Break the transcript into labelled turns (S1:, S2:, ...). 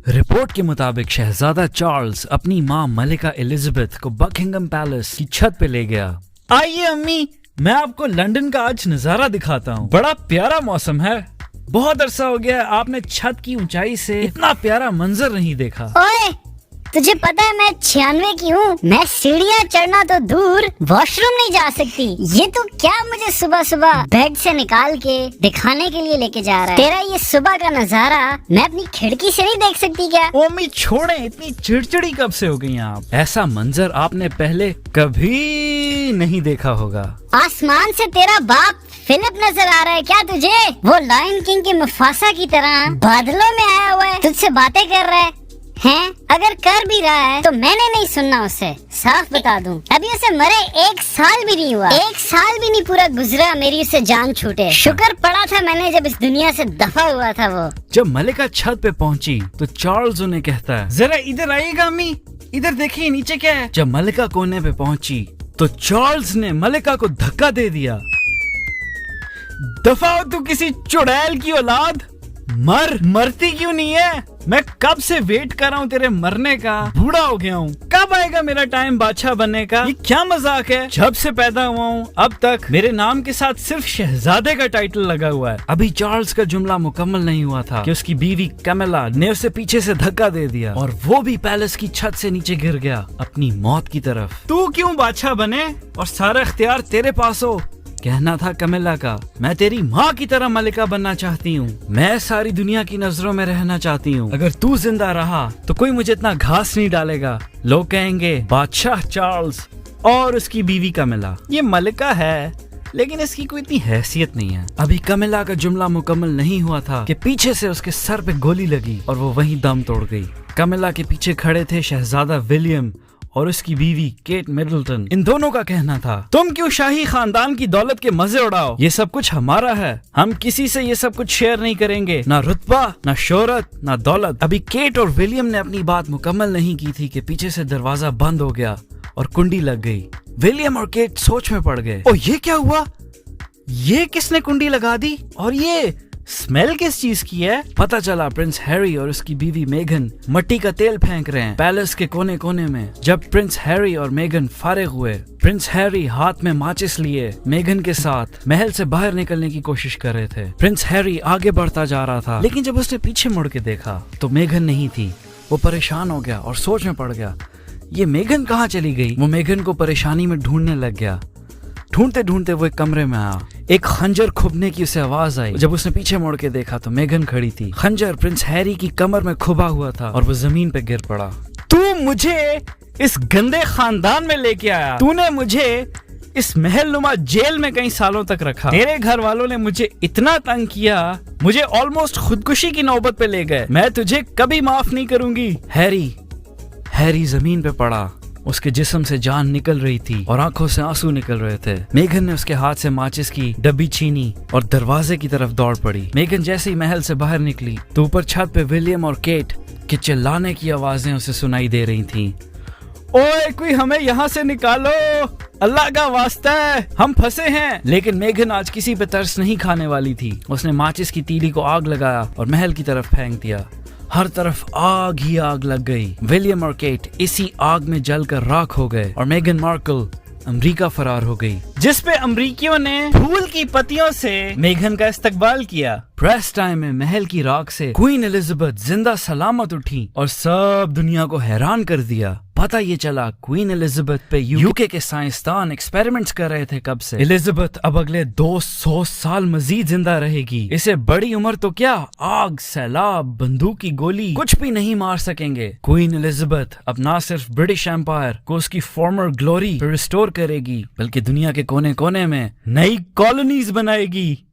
S1: Report के मुताबिक शहजादा Charles अपनी मां मलिका एलिजाबेथ को बकिंगम पैलेस की छत पे ले गया। आइए अम्मी, मैं आपको लंदन का आज नजारा दिखाता हूँ। बड़ा प्यारा मौसम है। बहुत अरसा हो गया आपने छत की ऊंचाई से इतना प्यारा मंजर नहीं देखा।
S2: ओए, तुझे पता है मैं 96 की हूँ। मैं सीढ़ियाँ चढ़ना तो दूर वॉशरूम नहीं जा सकती। ये तू क्या मुझे सुबह सुबह बेड से निकाल के दिखाने के लिए लेके जा रहा है? तेरा ये सुबह का नजारा मैं अपनी खिड़की से नहीं देख सकती क्या?
S1: ओ अम्मी छोड़े, इतनी चिड़चिड़ी कब से हो गई आप? ऐसा मंजर आपने पहले कभी नहीं देखा होगा।
S2: आसमान से तेरा बाप फिलिप नजर आ रहा है क्या तुझे? वो लायन किंग की मुफासा की तरह बादलों में आया हुआ है, तुझसे बातें कर रहा है। हैं? अगर कर भी रहा है तो मैंने नहीं सुनना उसे, साफ बता दूं। अभी उसे मरे 1 साल भी नहीं हुआ, 1 साल भी नहीं पूरा गुजरा मेरी उसे जान छूटे। शुक्र पड़ा था मैंने जब इस दुनिया से दफा हुआ था वो।
S1: जब मलिका छत पे पहुंची तो चार्ल्स उन्हें कहता है, जरा इधर आइएगा अम्मी, इधर देखिए नीचे क्या है। जब मलिका कोने पे पहुंची तो चार्ल्स ने मलिका को धक्का दे दिया। दफा हो तू किसी चुड़ैल की औलाद, मरती क्यों नहीं है? मैं कब से वेट कर रहा हूँ तेरे मरने का, बूढ़ा हो गया हूँ। कब आएगा मेरा टाइम बादशाह बनने का? ये क्या मजाक है? जब से पैदा हुआ हूँ अब तक मेरे नाम के साथ सिर्फ शहजादे का टाइटल लगा हुआ है। अभी चार्ल्स का जुमला मुकम्मल नहीं हुआ था कि उसकी बीवी कैमिला ने उसे पीछे से धक्का दे दिया और वो भी पैलेस की छत से नीचे गिर गया अपनी मौत की तरफ। तू क्यों बादशाह बने और सारा इख्तियार तेरे पास हो? कहना था कमिला का, मैं तेरी माँ की तरह मलिका बनना चाहती हूँ। मैं सारी दुनिया की नजरों में रहना चाहती हूँ। अगर तू जिंदा रहा तो कोई मुझे इतना घास नहीं डालेगा। लोग कहेंगे बादशाह चार्ल्स और उसकी बीवी कमिला, ये मलिका है लेकिन इसकी कोई इतनी हैसियत नहीं है। अभी कमिला का जुमला मुकम्मल नहीं हुआ था कि पीछे से उसके सर पे गोली लगी और वो वहीं दम तोड़ गई। कमिला के पीछे खड़े थे शहजादा विलियम और उसकी बीवी केट मिडल्टन। इन दोनों का कहना था, तुम क्यों शाही खानदान की दौलत के मजे उड़ाओ, ये सब कुछ हमारा है, हम किसी से ये सब कुछ शेयर नहीं करेंगे, ना रुतबा, ना शोहरत, ना दौलत। अभी केट और विलियम ने अपनी बात मुकम्मल नहीं की थी कि पीछे से दरवाजा बंद हो गया और कुंडी लग गई। विलियम और केट सोच में पड़ गए, ओ ये क्या हुआ? ये किसने कुंडी लगा दी और ये स्मेल किस चीज की है? पता चला प्रिंस हैरी और उसकी बीवी मेगन मट्टी का तेल फेंक रहे हैं पैलेस के कोने कोने में। जब प्रिंस हैरी और मेगन फारिग हुए, प्रिंस हैरी हाथ में माचिस लिए मेगन के साथ महल से बाहर निकलने की कोशिश कर रहे थे। प्रिंस हैरी आगे बढ़ता जा रहा था लेकिन जब उसने पीछे मुड़ के देखा तो मेगन नहीं थी। वो परेशान हो गया और सोच में पड़ गया, ये मेगन कहाँ चली गई? वो मेगन को परेशानी में ढूंढने लग गया। ढूंढते ढूंढते वो एक कमरे में आया। एक खंजर खुबने की उसे आवाज आई। जब उसने पीछे मुड़ के देखा तो मेगन खड़ी थी। खंजर प्रिंस हैरी की कमर में खुबा हुआ था और वो जमीन पे गिर पड़ा। तू मुझे इस गंदे खानदान में लेके आया, तूने मुझे इस महल नुमा जेल में कई सालों तक रखा। तेरे घर वालों ने मुझे इतना तंग किया, मुझे ऑलमोस्ट खुदकुशी की नौबत पे ले गए। मैं तुझे कभी माफ नहीं करूंगी। हैरी जमीन पे पड़ा। उसके जिस्म से जान निकल रही थी और आंखों से आंसू निकल रहे थे। मेगन ने उसके हाथ से माचिस की डब्बी छीनी और दरवाजे की तरफ दौड़ पड़ी। मेगन जैसे ही महल से बाहर निकली तो ऊपर छत पे विलियम और केट के चिल्लाने की आवाजें उसे सुनाई दे रही थीं। ओए कोई हमें यहाँ से निकालो, अल्लाह का वास्ता है, हम फंसे हैं। लेकिन मेगन आज किसी पे तरस नहीं खाने वाली थी। उसने माचिस की तीली को आग लगाया और महल की तरफ फेंक दिया। हर तरफ आग ही आग लग गई। विलियम और केट इसी आग में जलकर राख हो गए और मेगन मार्कल अमेरिका फरार हो गई, जिस पे अमरीकियों ने फूल की पत्तियों से मेगन का इस्तकबाल किया। प्रेस टाइम में महल की राख से क्वीन एलिजाबेथ जिंदा सलामत उठी और सब दुनिया को हैरान कर दिया। पता ये चला क्वीन एलिजाबेथ पे यूके के साइंसदान एक्सपेरिमेंट्स कर रहे थे कब से। एलिजाबेथ अब अगले 200 साल मजीद जिंदा रहेगी। इसे बड़ी उम्र तो क्या, आग, सैलाब, बंदूक की गोली कुछ भी नहीं मार सकेंगे। क्वीन एलिजाबेथ अब ना सिर्फ ब्रिटिश एम्पायर को उसकी फॉर्मर ग्लोरी रिस्टोर करेगी बल्कि दुनिया के कोने कोने में नई कॉलोनीज बनाएगी।